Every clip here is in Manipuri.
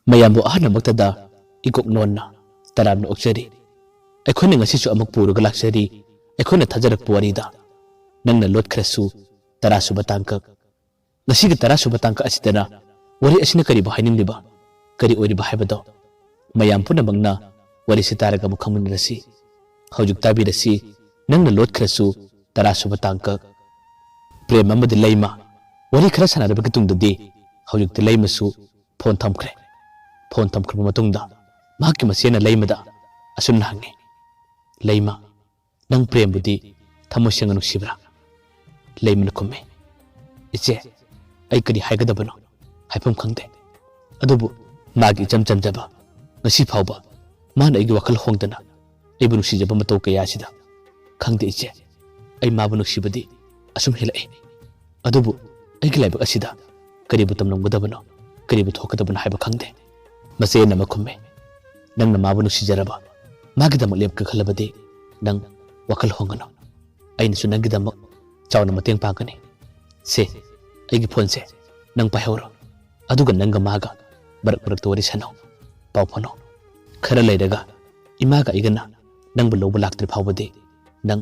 mayambu ahana maktada ikok nonna taramna okchari akhone ngasi chu amak puruga laksari akhone thajarak puarida nangna Lotkhrasu-10 suba tangkak ngasi ga 10 suba tangkak asidana wari asina kari ba hainin liba kari ori ba haibado mayam puna bangna wari sitaraga mukhamun rasi haujuk tabi rasi nangna Lotkhrasu-10 suba tangkak prem amadi leima wari khara sanaraba kitungdadi haujuk te leima su phone thamkhre phone thamkhra matungda mahaki masena leimada asun hange leima nang prem budi thamosanga nuksibra leimna kumme iche ai kari haigadabano haifam khangde adubu magi jamjaba ngasi phawba mana igi wakal hongdana aibu nuksijaba matau kaya sida khangde iche ai mabu nuksibadi asum hilai adubu aigi laibak asida karibu tamnamgadabano karibu thokadabano haiba khangde masena makumme nang mabu nuksijaraba magidamak lepka khalabadi nang wakal hongano aina su nangidamak chawna mateng pangkani se aigi phone se nang pahoro aduga nanga maga barak tori sano pau phono khara leidaga imaga igana nang bu laktri phawbadi nang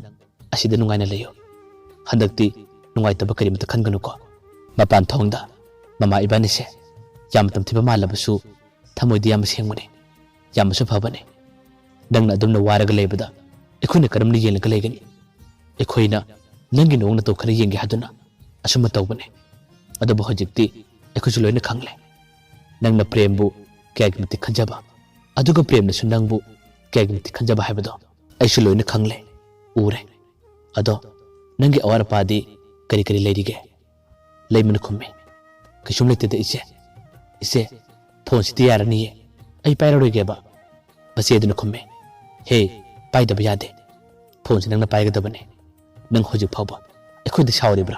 asida nungaina leyo handakti nungai taba kari mata khanganu ko mapan thongda mama ibani se yam tam thiba malabasu thamoidi yam sengmune yam su phabane nangna adumna waraga leibada ekhuna karamni yelaga legani ekhoina nangi nongna to khara yengi haduna asuma tawbane adabu hojikti ekhuju loina khangle nangna prembu kayagmiti khanjaba aduga premna su nangbu kayagmiti khanjaba haibado aisu loina khangle ure ado nangi awara padi kari kari leirige leimana khumme kishum letede ise phone siti yarani ai pairoroge ba basi eduna khumme he paidaba yade phone sinangna paigadabane nang hojik phawba ekhodi sauribra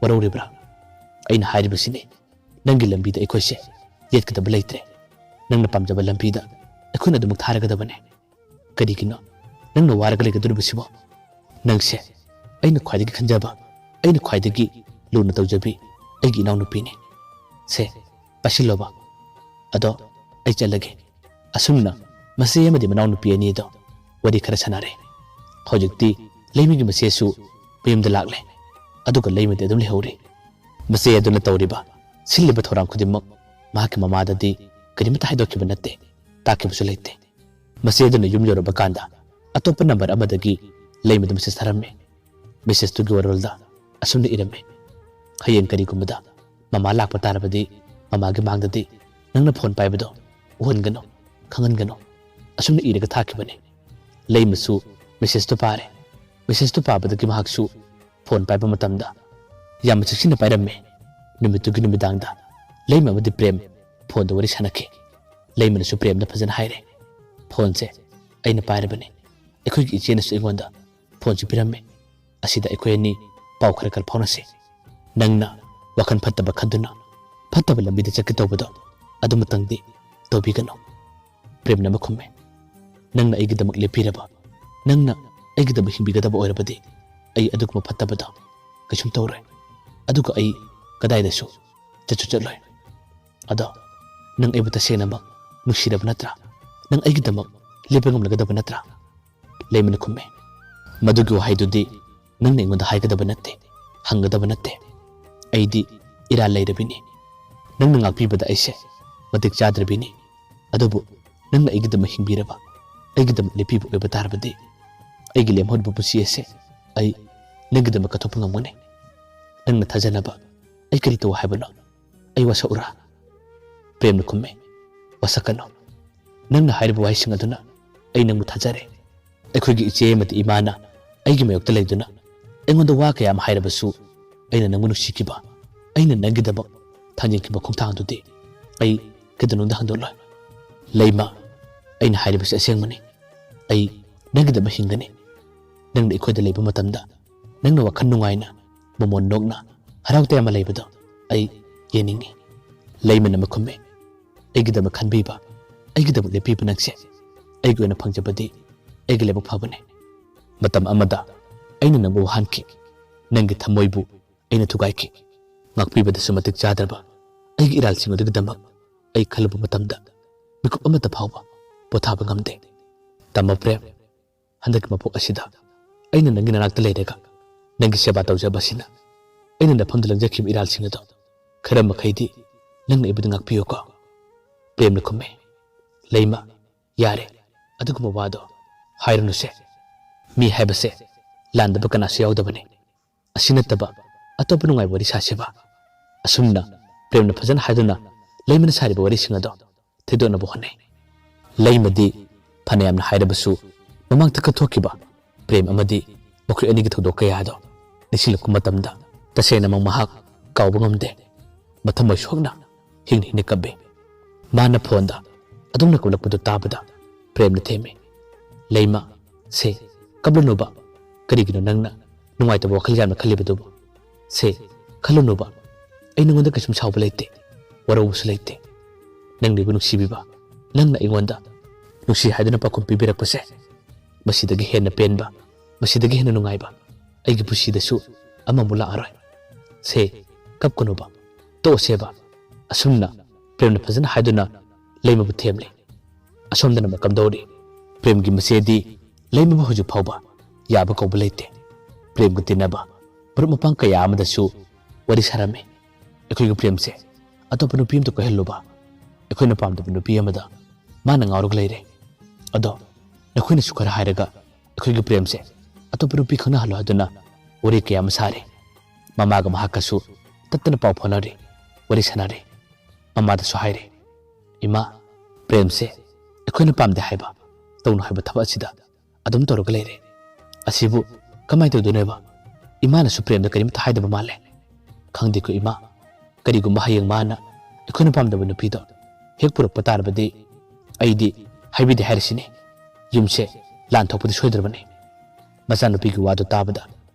waroribra aina hairibasini nangi lambida ekhoise yetkadaba leitre nangna pamjaba lambida ekhuna dumuk tharagadabane karigino nangna waraga legadurubasibo nangse aina khwaidagi khanjaba aina khwaidagi luna tawjabi aigi inaw nupine se pasiloba ado ai chalage asumna mase yamadi manaw nupi ani do wadi khara sanare hojikti leimigi masesu pemda lagle aduga leimade adum lehori mase aduna tawriba silliba thoram khudimak mahaki mamadadi karimata haidokiba natte takibusu leite mase aduna yum yoraba kanda atopa number amadagi leimade message tharamme message tu gorolda asumna irame hayeng kari kumada mama lakpa tarabadi mama gi mangdadi nangna phone paibado uhongano khangangano asumna iraga thakibane leimasu message to pare message to pabadagi mahaksu phone paiba matamda yam chiksina pairamme numitu gi numidangda leima madi prem phone do wari sanake leimana su prem na phajana haire phone se aina pairabane ekhoi gi chena su ingonda phone chi piramme asida ekhoi ni pau khara kal phonase nangna wakan fattaba khaduna fattaba lambida chakki tawbado adumatangdi tawbigano premna makhumme nangna aigidamak lepiraba nangna aigidaba himbigadaba oirabadi ai adugma fattabada kashum tawre aduga ai kadaidasu chachuchaloi ado nang aibuta senama nushiraba natra nang aigidamak lepengam lagadaba natra leimana khumme madugi wahaidudi nangna ingonda haigadaba natte hangadaba natte aidi ira leirabini nangna ngakpibada aise matik chadrabini adubu nangna aigidama hingbiraba aigidama lepibu oiba tarabadi aigi lemhodbu pusi ase ai nangidama kathopa ngamune nangna thajanaba ai kari tawa haibano ai wasa ura premna khumme wasakano nangna hairibu waising aduna ai nangmu thajare aikhoigi iche mati imana aigi mayokta leiduna engonda wa kaya ma hairabasu aina nangmu nuksikiba aina nangidaba thanjinkiba khongthangdudi ai kedanunda handoloi leima aina hairibasi asengmani ai nangidaba hingani nangna ikhoida leiba matamda nangna wakhan nungaina momon nokna harawte ama leibado ai yeningi leimana makhumme aigidaba khanbiba aigidaba lepiba nangse aigi oina phangjabadi aigi leiba phabane matam amada aina nangbu hanki nangi thamoibu aina thugaiki ngakpibadasu matik chadraba aigi iralsing adugidamak ai khalabu matamda ꯃꯤꯀꯨꯞ ꯑꯃꯠꯇ ꯐꯥꯎꯕ ꯄꯣꯊꯥꯕ ꯉꯝꯗꯦ ꯇꯝꯃ ꯄ꯭ꯔꯦꯝ ꯍꯟꯗꯛꯀꯤ ꯃꯄꯣꯛ ꯑꯁꯤꯗ ꯑꯩꯅ ꯅꯪꯒꯤ ꯅꯅꯥꯛꯇ ꯂꯩꯔꯒ ꯅꯪꯒꯤ ꯁꯦꯕꯥ ꯇꯧꯖꯕꯁꯤꯅ ꯑꯩꯅ ꯅꯐꯝꯗ ꯂꯪꯖꯈꯤꯕ ꯏꯔꯥꯜꯁꯤꯡ ꯑꯗꯣ ꯈꯔ ꯃꯈꯩꯗꯤ ꯅꯪꯅ ꯑꯩꯕꯨꯗ ꯉꯥꯛꯄꯤꯌꯨꯀꯣ ꯄ꯭ꯔꯦꯝꯅ ꯈꯨꯝꯃꯦ ꯂꯩꯃ ꯌꯥꯔꯦ ꯑꯗꯨꯒꯨꯝꯕ ꯋꯥꯗꯣ ꯍꯥꯏꯔꯨꯅꯨꯁꯦ ꯃꯤ ꯍꯥꯏꯕꯁꯦ ꯂꯥꯟꯗꯕ ꯀꯅꯥꯁꯨ ꯌꯥꯎꯗꯕꯅꯤ ꯑꯁꯤ ꯅꯠꯇꯕ ꯑꯇꯣꯞꯄ ꯅꯨꯡꯉꯥꯏꯕ ꯋꯥꯔꯤ ꯁꯥꯁꯦꯕ ꯑꯁꯨꯝꯅ ꯄ꯭ꯔꯦꯝꯅ ꯐꯖꯅ ꯍꯥꯏꯗꯨꯅ ꯂꯩꯃꯅ ꯁꯥꯔꯤꯕ ꯋꯥꯔꯤꯁꯤꯡ ꯑꯗꯣ ꯊꯤꯗꯣꯛꯅꯕ ꯍꯣꯠꯅꯩ ꯂꯩꯃꯗꯤ ꯐꯅꯌꯥꯝꯅ ꯍꯥꯏꯔꯕꯁꯨ ꯃꯃꯥꯡꯗ ꯀꯠꯊꯣꯛꯈꯤꯕ ꯄ꯭ꯔꯦꯝ ꯑꯃꯗꯤ ꯃꯈꯣꯏ ꯑꯅꯤꯒꯤ ꯊꯧꯗꯣꯛ ꯀꯌꯥꯗꯣ ꯅꯤꯡꯁꯤꯡꯂꯛꯄ ꯃꯇꯝꯗ ꯇꯁꯦꯡꯅꯃꯛ ꯃꯍꯥꯛ ꯀꯥꯎꯕ ꯉꯝꯗꯦ ꯃꯊꯃꯣꯏ ꯁꯣꯛꯅ ꯍꯤꯡꯅ ꯀꯞꯄꯤ ꯃꯥꯅ ꯐꯣꯟꯗ ꯑꯗꯨꯝꯅ ꯀꯧꯂꯛꯄꯗꯨ ꯇꯥꯕꯗ ꯄ꯭ꯔꯦꯝꯅ ꯊꯦꯝꯃꯤ ꯂꯩꯃ ꯁꯦ ꯀꯞꯂꯨꯅꯨꯕ ꯀꯔꯤꯒꯤꯅꯣ ꯅꯪꯅ ꯅꯨꯡꯉꯥꯏꯇꯕ ꯋꯥꯈꯜ ꯌꯥꯝꯅ ꯈꯜꯂꯤꯕꯗꯨꯕꯨ ꯁꯦ ꯈꯜꯂꯨꯅꯨꯕ ꯑꯩ ꯅꯉꯣꯟꯗ ꯀꯩꯁꯨꯝ ꯁꯥꯎꯕ ꯂꯩꯇꯦ ꯋꯥꯔꯧꯕꯁꯨ ꯂꯩꯇꯦ ꯅꯪꯅꯕꯨ ꯅꯨꯡꯁꯤꯕꯤꯕ ꯅꯪꯅ ꯑꯩꯉꯣꯟꯗ ꯅꯨꯡꯁꯤ ꯍꯥꯏꯗꯨꯅ ꯄꯥꯎꯈꯨꯝ ꯄꯤꯕꯤꯔꯛꯄꯁꯦ ꯃꯁꯤꯗꯒꯤ ꯍꯦꯟꯅ ꯄꯦꯟꯕ ꯃꯁꯤꯗꯒꯤ ꯍꯦꯟꯅ ꯅꯨꯡꯉꯥꯏꯕ ꯑꯩꯒꯤ ꯄꯨꯟꯁꯤꯗꯁꯨ ꯑꯃꯃꯨꯛ ꯂꯥꯛꯑꯔꯣꯏ ꯁꯦ ꯀꯞꯀꯅꯨꯕ ꯇꯣꯛꯑꯁꯦꯕ ꯑꯁꯨꯝꯅ ꯄ꯭ꯔꯦꯝꯅ ꯐꯖꯅ ꯍꯥꯏꯗꯨꯅ ꯂꯩꯃꯕꯨ ꯊꯦꯝꯂꯤ ꯑꯁꯣꯝꯗꯅ ꯃꯀꯝꯗꯧꯔꯤ ꯄ꯭ꯔꯦꯝꯒꯤ ꯃꯆꯦꯗꯤ ꯂꯩꯃꯕꯨ ꯍꯧꯖꯤꯛ ꯐꯥꯎꯕ ꯌꯥꯕ ꯀꯧꯕ ꯂꯩꯇꯦ ꯄ꯭ꯔꯦꯝꯒ ꯇꯤꯟꯅꯕ ꯃꯔꯨꯞ ꯃꯄꯥꯡ ꯀꯌꯥ ꯑꯃꯗꯁꯨ ꯋꯥꯔꯤ ꯁꯥꯔꯝꯃꯤ ꯑꯩꯈꯣꯏꯒꯤ ꯄ꯭ꯔꯦꯝꯁꯦ ꯑꯇꯣꯞꯄ ꯅꯨꯄꯤ ꯑꯃꯗ ꯀꯣꯏꯍꯜꯂꯨꯕ ꯑꯩꯈꯣꯏꯅ ꯄꯥꯝꯗꯕ ꯅꯨꯄꯤ ꯑꯃꯗ ꯃꯥꯅ ꯉꯥꯎꯔꯒ ꯂꯩꯔꯦ ꯑꯗꯣ ꯅꯈꯣꯏꯅꯁꯨ ꯈꯔ ꯍꯥꯏꯔꯒ ꯑꯩꯈꯣꯏꯒꯤ ꯄ꯭ꯔꯦꯝꯁꯦ ꯑꯇꯣꯞꯄ ꯅꯨꯄꯤ ꯈꯪꯅꯍꯜꯂꯣ ꯍꯥꯏꯗꯨꯅ ꯋꯥꯔꯤ ꯀꯌꯥ ꯑꯃ ꯁꯥꯔꯤ ꯃꯃꯥꯒ ꯃꯍꯥꯛꯀꯁꯨ ꯇꯠꯇꯅ ꯄꯥꯎ ꯐꯥꯎꯅꯔꯤ ꯋꯥꯔꯤ ꯁꯥꯟꯅꯔꯤ ꯃꯃꯥꯗꯁꯨ ꯍꯥꯏꯔꯤ ꯏꯃꯥ ꯄ꯭ꯔꯦꯝꯁꯦ ꯑꯩꯈꯣꯏꯅ ꯄꯥꯝꯗꯦ ꯍꯥꯏꯕ ꯇꯧꯅꯨ ꯍꯥꯏꯕ ꯊꯕꯛ ꯑꯁꯤꯗ ꯑꯗꯨꯝ ꯇꯧꯔꯒ ꯂꯩꯔꯦ ꯑꯁꯤꯕꯨ ꯀꯃꯥꯏꯅ ꯇꯧꯗꯣꯏꯅꯣꯕ ꯏꯃꯥꯅꯁꯨ ꯄ꯭ꯔꯦꯝꯗ ꯀꯔꯤꯝꯇ ꯍꯥꯏꯗꯕ ꯃꯥꯜꯂꯦ ꯈꯪꯗꯦꯀꯣ ꯏꯃꯥ ꯀꯔꯤꯒꯨꯝꯕ ꯍꯌꯦꯡ ꯃꯥꯅ ꯑꯩꯈꯣꯏꯅ ꯄꯥꯝꯗꯕ ꯅꯨꯄꯤꯗꯣ ꯍꯦꯛ ꯄꯨꯔꯛꯄ ꯇꯥꯔꯕꯗꯤ ꯑꯩꯗꯤ ꯍꯥꯏꯕꯤꯗꯦ ꯍꯥꯏꯔꯁꯤꯅꯦ ꯌꯨꯝꯁꯦ ꯂꯥꯟ ꯊꯣꯛꯄꯗꯤ ꯁꯣꯏꯗ꯭ꯔꯕꯅꯤ ꯃꯆꯥꯅꯨꯄꯤꯒꯤ ꯋꯥꯗꯨ ꯇꯥꯕꯗ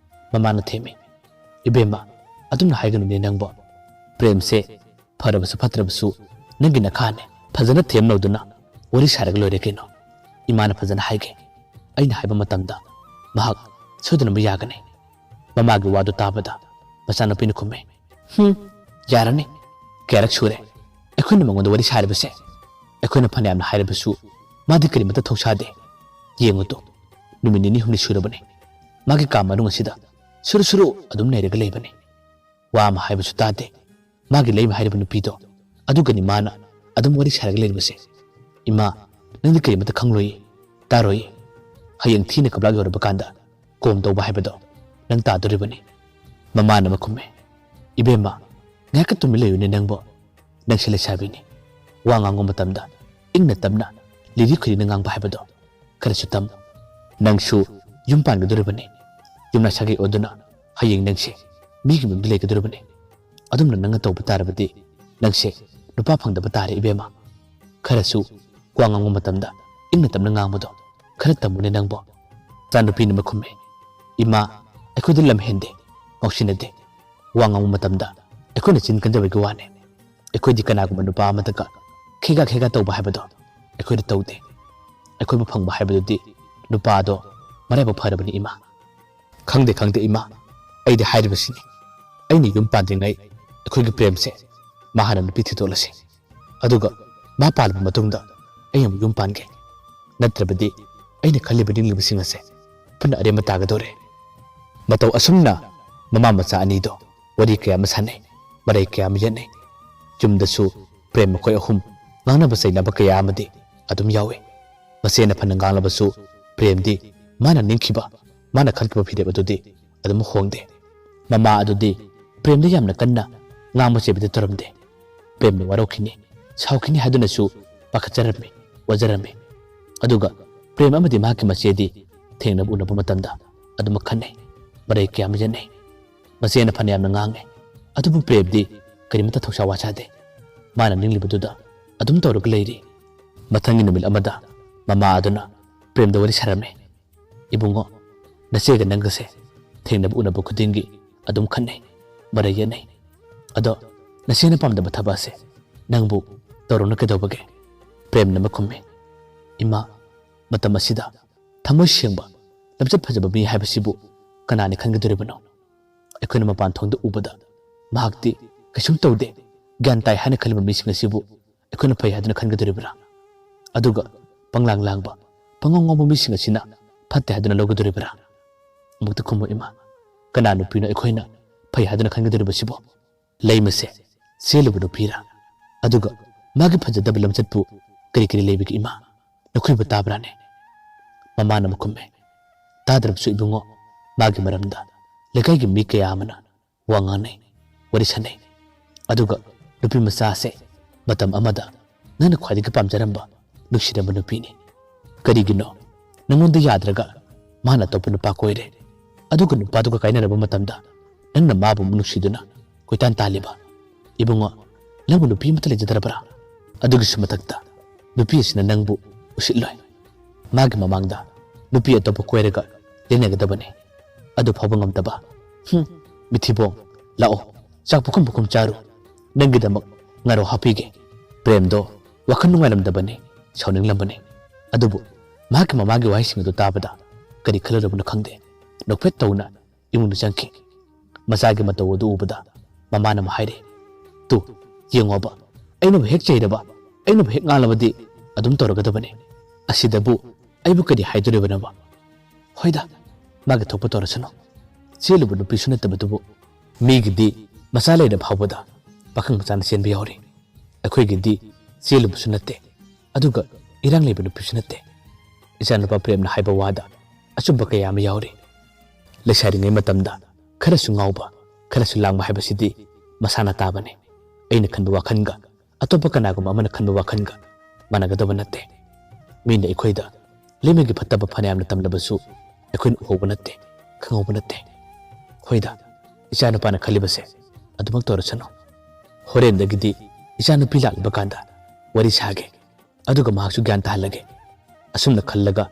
ꯃꯃꯥꯅ ꯊꯦꯝꯃꯤ ꯏꯕꯦꯝꯃ ꯑꯗꯨꯝꯅ ꯍꯥꯏꯒꯅꯨꯅꯦ ꯅꯪꯕꯣ ꯄ꯭ꯔꯦꯝꯁꯦ ꯐꯔꯕꯁꯨ ꯐꯠꯇ꯭ꯔꯕꯁꯨ ꯅꯪꯒꯤ ꯅꯈꯥꯅꯦ ꯐꯖꯅ ꯊꯦꯝꯅꯧꯗꯨꯅ ꯋꯥꯔꯤ ꯁꯥꯔꯒ ꯂꯣꯏꯔꯦ ꯀꯩꯅꯣ ꯏꯃꯥꯅ ꯐꯖꯅ ꯍꯥꯏꯒꯦ ꯑꯩꯅ ꯍꯥꯏꯕ ꯃꯇꯝꯗ ꯃꯍꯥꯛ ꯁꯣꯏꯗꯅꯕ ꯌꯥꯒꯅꯤ ꯃꯃꯥꯒꯤ ꯋꯥꯗꯨ ꯇꯥꯕꯗ ꯃꯆꯥꯅꯨꯄꯤꯅ ꯈꯨꯝꯃꯦ ꯌꯥꯔꯅꯤ ꯀꯌꯥꯔꯛ ꯁꯨꯔꯦ ꯑꯩꯈꯣꯏꯅ ꯃꯉꯣꯟꯗ ꯋꯥꯔꯤ ꯁꯥꯔꯤꯕꯁꯦ ꯑꯩꯈꯣꯏꯅ ꯐꯅꯌꯥꯝꯅ ꯍꯥꯏꯔꯕꯁꯨ ꯃꯥꯗꯤ ꯀꯔꯤꯃꯠꯇ ꯊꯧꯁꯥꯗꯦ ꯌꯦꯡꯉꯨꯇꯣ ꯅꯨꯃꯤꯠ ꯅꯤꯅꯤ ꯍꯨꯝꯅꯤ ꯁꯨꯔꯕꯅꯤ ꯃꯥꯒꯤ ꯀꯥ ꯃꯅꯨꯡ ꯑꯁꯤꯗ ꯁꯨꯔꯨ ꯁꯨꯔꯨ ꯑꯗꯨꯝ ꯂꯩꯔꯒ ꯂꯩꯕꯅꯤ ꯋꯥ ꯑꯃ ꯍꯥꯏꯕꯁꯨ ꯇꯥꯗꯦ ꯃꯥꯒꯤ ꯂꯩꯃ ꯍꯥꯏꯔꯤꯕ ꯅꯨꯄꯤꯗꯣ ꯑꯗꯨꯒꯅꯤ ꯃꯥꯅ ꯑꯗꯨꯝ ꯋꯥꯔꯤ ꯁꯥꯔꯒ ꯂꯩꯔꯤꯕꯁꯦ ꯏꯃꯥ ꯅꯪꯗꯤ ꯀꯔꯤꯃꯠꯇ ꯈꯪꯂꯣꯏꯌꯦ ꯇꯥꯔꯣꯏꯌꯦ ꯍꯌꯦꯡ ꯊꯤꯅ ꯀꯞꯂꯥꯛ ꯌꯧꯔꯕ ꯀꯥꯟꯗ ꯀꯣꯝ ꯇꯧꯕ ꯍꯥꯏꯕꯗꯣ ꯅꯪ ꯇꯥꯗꯣꯔꯤꯕꯅꯤ ꯃꯃꯥꯅ ꯃꯈꯨꯝꯃꯦ ꯏꯕꯦꯝꯃ ꯉꯥꯏꯍꯥꯛꯀ ꯇꯨꯃꯤꯟ ꯂꯩꯌꯨꯅꯦ ꯅꯪꯕꯣ ꯅꯪꯁꯤ ꯂꯩꯁꯥꯕꯤꯅꯤ ꯋꯥ ꯉꯥꯡꯕ ꯃꯇꯝꯗ ꯏꯪꯅ ꯇꯞꯅ ꯂꯤꯔꯤ ꯈꯨꯔꯤꯅ ꯉꯥꯡꯕ ꯍꯥꯏꯕꯗꯣ ꯈꯔꯁꯨ ꯇꯝ ꯅꯪꯁꯨ ꯌꯨꯝ ꯄꯥꯟꯒꯗꯣꯔꯤꯕꯅꯤ ꯌꯨꯝꯅꯥ ꯁꯥꯒꯩ ꯑꯣꯏꯗꯨꯅ ꯍꯌꯦꯡ ꯅꯪꯁꯦ ꯃꯤꯒꯤ ꯃꯌꯨꯝꯗ ꯂꯩꯒꯗꯣꯔꯤꯕꯅꯤ ꯑꯗꯨꯝꯅ ꯅꯪꯅ ꯇꯧꯕ ꯇꯥꯔꯕꯗꯤ ꯅꯪꯁꯦ ꯅꯨꯄꯥ ꯐꯪꯗꯕ ꯇꯥꯔꯦ ꯏꯕꯦꯝꯃ ꯈꯔꯁꯨ ꯋꯥ ꯉꯥꯡꯕ ꯃꯇꯝꯗ ꯏꯪꯅ ꯇꯞꯅ ꯉꯥꯡꯕꯗꯣ ꯈꯔ ꯇꯝꯃꯨꯅꯦ ꯅꯪꯕꯣ ꯏꯆꯥꯅꯨꯄꯤꯅ ꯃꯈꯨꯝꯃꯦ ꯏꯃꯥ ꯑꯩꯈꯣꯏꯗ ꯂꯝ ꯍꯦꯟꯗꯦ ꯉꯥꯎꯁꯤꯟꯅꯗꯦ ꯋꯥ ꯉꯥꯡꯕ ꯃꯇꯝꯗ ꯑꯩꯈꯣꯏꯅ ꯆꯤꯟ ꯀꯟꯖꯕꯒꯤ ꯋꯥꯅꯦ ꯑꯩꯈꯣꯏꯗꯤ ꯀꯅꯥꯒꯨꯝꯕ ꯅꯨꯄꯥ ꯑꯃꯗꯒ ꯈꯦꯒꯥ ꯇꯧꯕ ꯍꯥꯏꯕꯗꯣ ꯑꯩꯈꯣꯏꯗ ꯇꯧꯗꯦ ꯑꯩꯈꯣꯏꯕꯨ ꯐꯪꯕ ꯍꯥꯏꯕꯗꯨꯗꯤ ꯅꯨꯄꯥꯗꯣ ꯃꯔꯥꯏꯕꯛ ꯐꯔꯕꯅꯤ ꯏꯃꯥ ꯈꯪꯗꯦ ꯏꯃꯥ ꯑꯩꯗꯤ ꯍꯥꯏꯔꯤꯕꯁꯤꯅꯤ ꯑꯩꯅ ꯌꯨꯝ ꯄꯥꯟꯗ꯭ꯔꯤꯉꯩ ꯑꯩꯈꯣꯏꯒꯤ ꯄ꯭ꯔꯦꯝꯁꯦ ꯃꯥ ꯍꯥꯟꯅ ꯅꯨꯄꯤ ꯊꯤꯗꯣꯛꯂꯁꯤ ꯑꯗꯨꯒ ꯃꯥ ꯄꯥꯜꯂꯕ ꯃꯇꯨꯡꯗ ꯑꯩ ꯑꯃꯨꯛ ꯌꯨꯝ ꯄꯥꯟꯒꯦ ꯅꯠꯇ꯭ꯔꯕꯗꯤ ꯑꯩꯅ ꯈꯜꯂꯤꯕ ꯅꯤꯡꯂꯤꯕꯁꯤꯡ ꯑꯁꯦ ꯄꯨꯟꯅ ꯑꯔꯦꯝꯕ ꯇꯥꯒꯗꯣꯔꯦ ꯃꯇꯧ ꯑꯁꯨꯝꯅ ꯃꯃꯥ ꯃꯆꯥ ꯑꯅꯤꯗꯣ ꯋꯥꯔꯤ ꯀꯌꯥ ꯑꯃ ꯁꯥꯟꯅꯩ ꯃꯔꯩ ꯀꯌꯥ ꯑꯃ ꯌꯦꯠꯅꯩ ꯌꯨꯝꯗꯁꯨ ꯄ꯭ꯔꯦꯝ ꯃꯈꯣꯏ ꯑꯍꯨꯝ ꯉꯥꯡꯅꯕ ꯆꯩꯅꯕ ꯀꯌꯥ ꯑꯃꯗꯤ ꯑꯗꯨꯝ ꯌꯥꯎꯏ ꯃꯆꯦꯅ ꯐꯅ ꯉꯥꯡꯂꯕꯁꯨ ꯄ꯭ꯔꯦꯝꯗꯤ ꯃꯥꯅ ꯅꯤꯡꯈꯤꯕ ꯃꯥꯅ ꯈꯟꯈꯤꯕ ꯐꯤꯔꯦꯞ ꯑꯗꯨꯗꯤ ꯑꯗꯨꯝ ꯍꯣꯡꯗꯦ ꯃꯃꯥ ꯑꯗꯨꯗꯤ ꯄ꯭ꯔꯦꯝꯗ ꯌꯥꯝꯅ ꯀꯟꯅ ꯉꯥꯡꯕ ꯆꯩꯕꯗꯤ ꯇꯧꯔꯝꯗꯦ ꯄ꯭ꯔꯦꯝꯅ ꯋꯥꯔꯧꯈꯤꯅꯤ ꯁꯥꯎꯈꯤꯅꯤ ꯍꯥꯏꯗꯨꯅꯁꯨ ꯄꯥꯈꯠꯆꯔꯝꯃꯤ ꯋꯥꯖꯔꯝꯃꯤ ꯑꯗꯨꯒ ꯄ꯭ꯔꯦꯝ ꯑꯃꯗꯤ ꯃꯍꯥꯛꯀꯤ ꯃꯆꯦꯗꯤ ꯊꯦꯡꯅꯕ ꯎꯅꯕ ꯃꯇꯝꯗ ꯑꯗꯨꯃꯛ ꯈꯟꯅꯩ ꯃꯔꯩ ꯀꯌꯥ ꯑꯃ ꯌꯦꯠꯅꯩ ꯃꯆꯦꯅ ꯐꯅꯌꯥꯝꯅ ꯉꯥꯡꯉꯦ ꯑꯗꯨꯕꯨ ꯄ꯭ꯔꯦꯝꯗꯤ ꯀꯔꯤꯃꯠꯇ ꯊꯧꯁꯥ ꯋꯥꯁꯥꯗꯦ ꯃꯥꯅ ꯅꯤꯡꯂꯤꯕꯗꯨꯗ ꯑꯗꯨꯝ ꯇꯧꯔꯒ ꯂꯩꯔꯤ ꯃꯊꯪꯒꯤ ꯅꯨꯃꯤꯠ ꯑꯃꯗ ꯃꯃꯥ ꯑꯗꯨꯅ ꯄ꯭ꯔꯦꯝꯗ ꯋꯥꯔꯤ ꯁꯥꯔꯝꯃꯦ ꯏꯕꯨꯡꯉꯣ ꯅꯆꯦꯒ ꯅꯪꯒꯁꯦ ꯊꯦꯡꯅꯕ ꯎꯅꯕ ꯈꯨꯗꯤꯡꯒꯤ ꯑꯗꯨꯝ ꯈꯟꯅꯩ ꯃꯔꯩ ꯌꯦꯠꯅꯩ ꯑꯗꯣ ꯅꯆꯦꯅ ꯄꯥꯝꯗꯕ ꯊꯕꯛ ꯑꯁꯦ ꯅꯪꯕꯨ ꯇꯧꯔꯨꯅ ꯀꯩꯗꯧꯕꯒꯦ ꯄ꯭ꯔꯦꯝꯅ ꯃꯈꯨꯝꯃꯦ ꯏꯃꯥ ꯃꯇꯝ ꯑꯁꯤꯗ ꯊꯃꯣꯏ ꯁꯦꯡꯕ ꯂꯝꯆꯠ ꯐꯖꯕ ꯃꯤ ꯍꯥꯏꯕꯁꯤꯕꯨ ꯀꯅꯥꯅ ꯈꯟꯒꯗꯣꯔꯤꯕꯅꯣ ꯑꯩꯈꯣꯏꯅ ꯃꯄꯥꯟ ꯊꯣꯡꯗ ꯎꯕꯗ ꯃꯍꯥꯛꯇꯤ ꯀꯩꯁꯨꯝ ꯇꯧꯗꯦ ꯒ꯭ꯌꯥꯟ ꯇꯥꯏ ꯍꯥꯏꯅ ꯈꯜꯂꯤꯕ ꯃꯤꯁꯤꯡ ꯑꯁꯤꯕꯨ ꯑꯩꯈꯣꯏꯅ ꯐꯩ ꯍꯥꯏꯗꯨꯅ ꯈꯟꯒꯗꯣꯔꯤꯕ꯭ꯔꯥ aduga panglang langba pangong ngom mi singa sina fatte haduna logaduri bara mukta khumo ima kana nu pina ekhoina phai haduna khangaduri basibo leimase selebu nu pira aduga magi phajadab lamchatpu kari kari lebi ki ima nakhui batabrane mama na mukumme tadrab su ibungo magi maramda lekai gi mi kaya amana wangane warisane aduga nupi masa se matam amada nana khwadi ka pamjaramba nushiramba nupini karigino nangonda yadraga mana topu nupa koire aduga nupa duga kainaraba matamda nangna mabu nushiduna koitan taliba ibungo nangbu nupi mata lejadarabara aduga sumatakta nupi asina nangbu usitloi magi mamangda nupi atopa koirega lenagadabane adu phawba ngamtaba mithibong lao chak pukum pukum charu nangidamak ngaro hapige premdo wakhan nungailamdabane sauninglamane adubu magi mamagi wahising adu tabada kari khalarabuna khangde nokpet tawna imunu changki masagi mataw adu ubada mamana mahaire tu yengoba aina hek chairaba aina hek ngalabadi adum toragadabane asidabu aibu kadi haidurebanaba hoida magi thokpa torasano selubu nupi sunatabadubu migidi masalai phawbada pakhang machana senbi yauri akhoi selubu sunate aduga irang lebu nupi sunate isanapa premna haiba wada achumba kaya ma yauri lesari ngai matamda kharasu ngauba kharasu langba haiba sidi masana tabane aina khanba wakhanga atopa kanagum amana khanba wakhanga managadaba nate mina ikhoida lemegi phattaba phanayamna tamlabasu ekhoin hoba nate khangauba nate hoida isanapana khalibase adumak torasano horendagidi isanuppi lalba kanda wari sage aduga mahaksu gyan tahalage asumna khallaga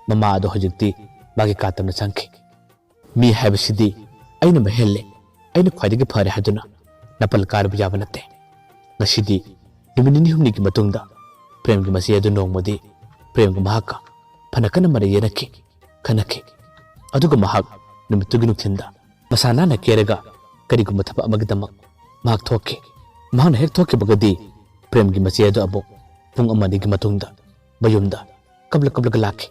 mama ado hojikti magi katamna changki mi habasidi aina mahelle aina khwaidigi phare haduna napal karbu yaba nate ngasidi niminini humni ki matungda prem gi masi adu nongmodi prem gi mahaka phanakana mare yenaki khanaki aduga mahak nimitugi nukhinda masana na kerega karigu mathaba amagdamak mahak thokke mahna hek thokke bagadi prem gi masi adu abo pung amani gi matungda bayumda kabla lakhi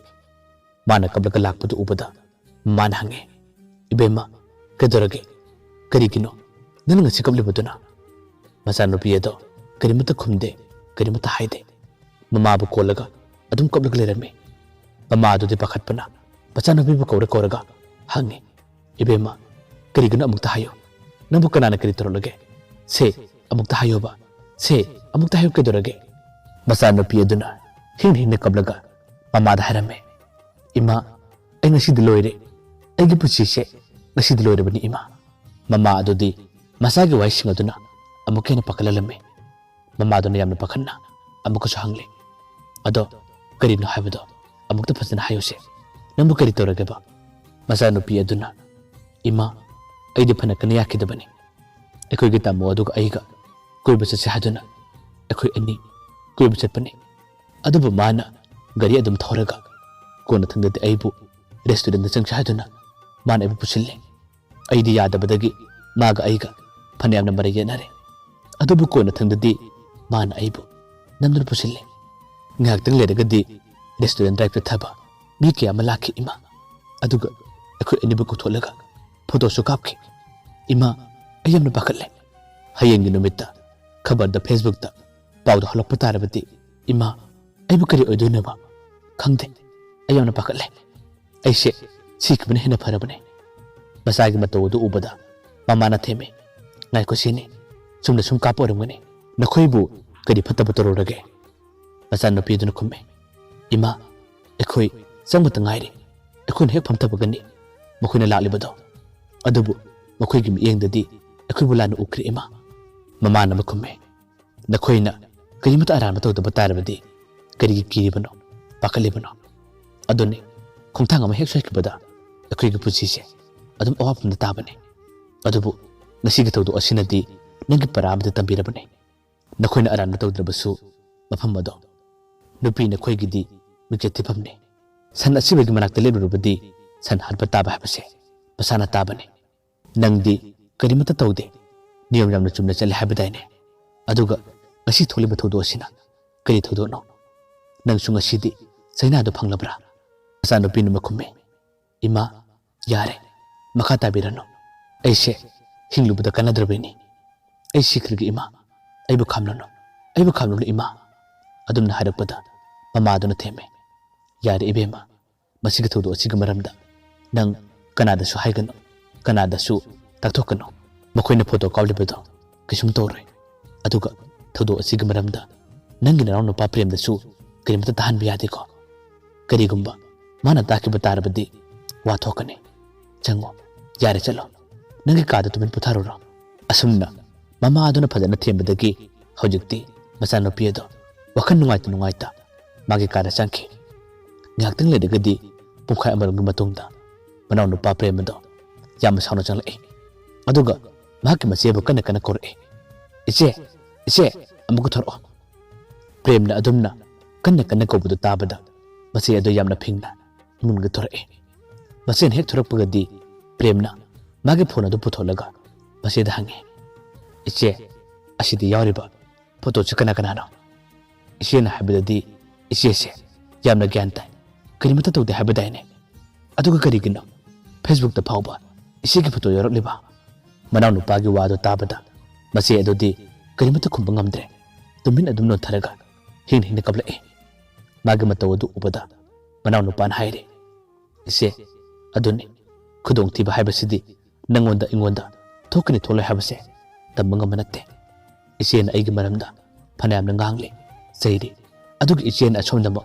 mana kabla lakpadu ubada mana hange ibema kedorage karigino nanga sikabli baduna masana piyedo karimata khumde karimata haide mama bu kolaga adum kabla lerame mama adu de pakhatpana masana bi bu koraga hange ibema karigino amukta hayo nambu kanana kari torologe se amukta hayo ba se amukta hayo kedorage masana piyeduna hin kablaga mama da harame ima ai ngasi diloire ai gi puchi se ngasi diloire bani ima mama adudi masagi wai singaduna amukena pakalalame mama aduna yamna pakhanna amuka hangle ado kari no habado amukta phasana hayose nambu kari torage ba masa nupi aduna ima ai di phana kana yakidabani ekoi gi tamo aduga aiga koi basa se haduna ekoi ani koi basa pani adubu mana gari adum thoraga kona thangdati aibu restaurant chang chaduna mana aibu pusille aidi yadabadagi maga aiga phanayamna marayenare adubu kona thangdati mana aibu namdur pusille ngaktang ledagadi restaurant drive thaba mi kya malaki ima aduga ekoi anibu ko tholaga photo su kapki ima ayamna bakalle hayeng numita khabar da facebook da pawda halakpa tarabati ima aibu kari oidunaba khangde ayamna pakalle aise sikbane hena pharabane masagi matodu ubada mamana theme ngai ko sini sumna sum kaporumgane nakhoibu kari phatta batororage masan nupi dun khumme ima ekhoi sangmata ngaire ekhun hek phamta bagani mokhoina lalibado adubu mokhoi gi miyengdadi ekhoi bulana ukri ima mamana makhumme nakhoina kari mata aran matodu batarabadi kari gi kiribano pakalibano adone khongthang ama hek soikbada ekhoi gi puchi se adum awapna tabane adubu ngasi gi tawdu asinadi nangi paramda tambirabane nakhoina aran matawdrabasu mafam ado nupi nakhoi gi di miketi phamne san asibegi manakta lebrubadi san harba taba habase pasana tabane nangdi karimata tawde niyam yamna chumna chale habadaine aduga ngasi tholi ba thawdu asina kari thawdu no nang sunga sidi saina do phanglabra asa no pin makhumme ima yare makha tabirano aise hinglubda kanadrabeni ai sikrigi ima aibu khamlano ima adumna harakpada mama aduna theme yare ibema masigi thodo asiga maramda nang kanada su haigano kanada su takthokano makoina photo kawlibedo kisum toroi aduga thodo asiga maramda nangi narawno pa prem da su kirimta tahan biyade ko karigumba mana takiba tarabadi wa thokane chango yare chalo nangi kada tumen putharo asumna mama aduna phajana thembadagi hojikti masano piedo wakhan nungaita magi kada changki ngakting ledagadi pungkhai amarungi matungda manaw no pa premado yam sawno changlai aduga maki masebo kana korre ise amuku thoro premna adumna kana kobudu tabada masi ado yamna phingna imunga thore masen hek thorakpagadi premna magi phone adu putholaga masi da hange ise asidi yawriba photo chikana no ise na habidadi ise yamna gyanta karimata tawde habadaine aduga karigino Facebook da phawba ise ki photo yorokliba manaw nupagi wado tabada masi adodi karimata khumba ngamdre tumin adumno tharaga hin kablai magi matawadu ubada manaw nupan haire ise aduni khudong tiba haibasidi nangonda ingonda thokani tholai habase tambanga manatte ise na aigi maramda phanayam na ngangli sairi adugi ise na achomdama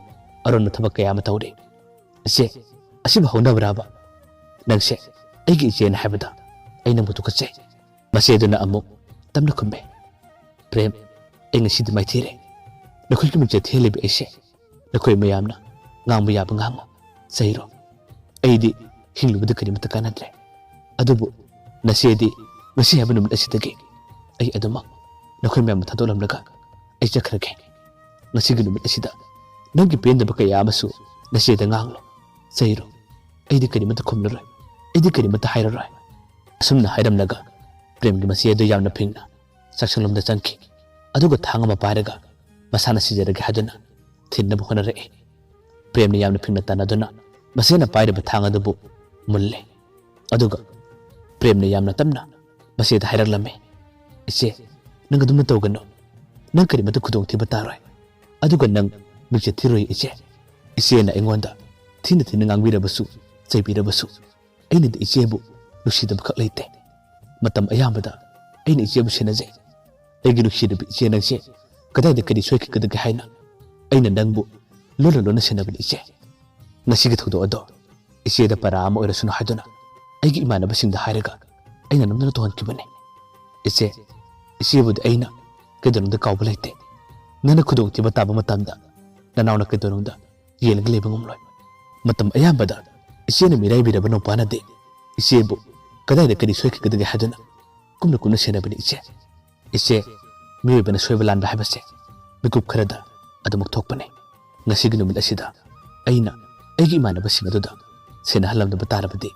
aronna thabak kaya ma tawre ise asiba hona braba nangse aigi ise na habada aina mutu kache mase duna amu tamna khumbe prem enga sid mai thire nakhoi ki muje thele be ise nakhoi mayamna ngangbu yaba ngango sairo aidi hinglubda karimata kanadre adubu nasedi ngasi habanu asidagi ai aduma nakhoi mayam thadolamlaga ai chakhrage ngasi gi numit asida nangi penda baka yamasu naseda nganglo sairo aidi karimata khumluroi aidi karimata hairaroi asumna hairamnaga prem gi masiedo yamna phingna saksanglomda changki aduga thangama paraga masana sijaraga haduna thinna honare prem ni yamna phingna tanaduna masena pairaba thangadabu mulle aduga prem ni yamna tamna maseda hairaglame ise nang adumna tawgano nang karimata khudong thiba taroi aduga nang mije thiroi ise na engonda thina ngangbirabasu chaibirabasu aina de isebu nusidam khak leite matam ayambada aina isebu senaje egi nusidab ise nangse kadai de kadi soiki kadagi haina aina nangbu lona senabal ise ngasigi thodo ado ise da para ama orasunu haduna aigi imana basingda hairaga aina namna to hankibane isebu de aina kedonda kawbalaite nana khudong tiba taba matamda nanawna kedonda yelang lebang umloi matam ayambada ise na mirai biraba no panade isebu kadai de kadi soiki kadagi haduna kumna senabal ise mirai bana soibalan habase bikup kharada adamuk thokpane ngasigi numit asida aina aigi imana basing aduda sena halamda batarabadi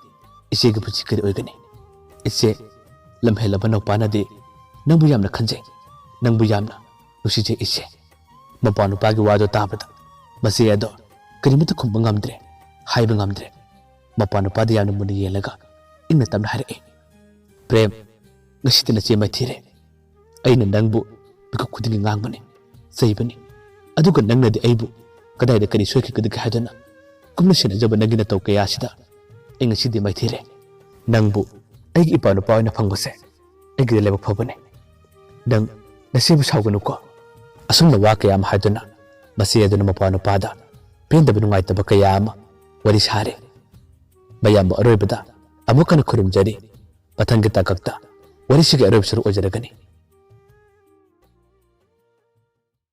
ise gi puchi kari oigani ise lamhelaba no panade nangbu yamna khanje nangbu yamna nusije ise mapanu pagi wado tabada masi ado karimata khumba ngamdre haiba ngamdre mapanu padi yamna muni yelaga inna tamna hare prem ngasitina che mai thire aina nangbu bikup khudingi ngangbane saibani aduga nangnadi aibu kadai da kari soiki kadagi hadana kumna sena jaba nagina taw kaya sida enga sidi mai thire nangbu aigi ipanu pawina phangbase aigi leba phobane dang nasibu sawganu ko asumna wa kaya ma hadana masi aduna mapanu pada penda binu ngai taba kaya ma wari sare bayam aroibada amukana khurum jari pathangi takakta wari sigi aroib suru ojaragani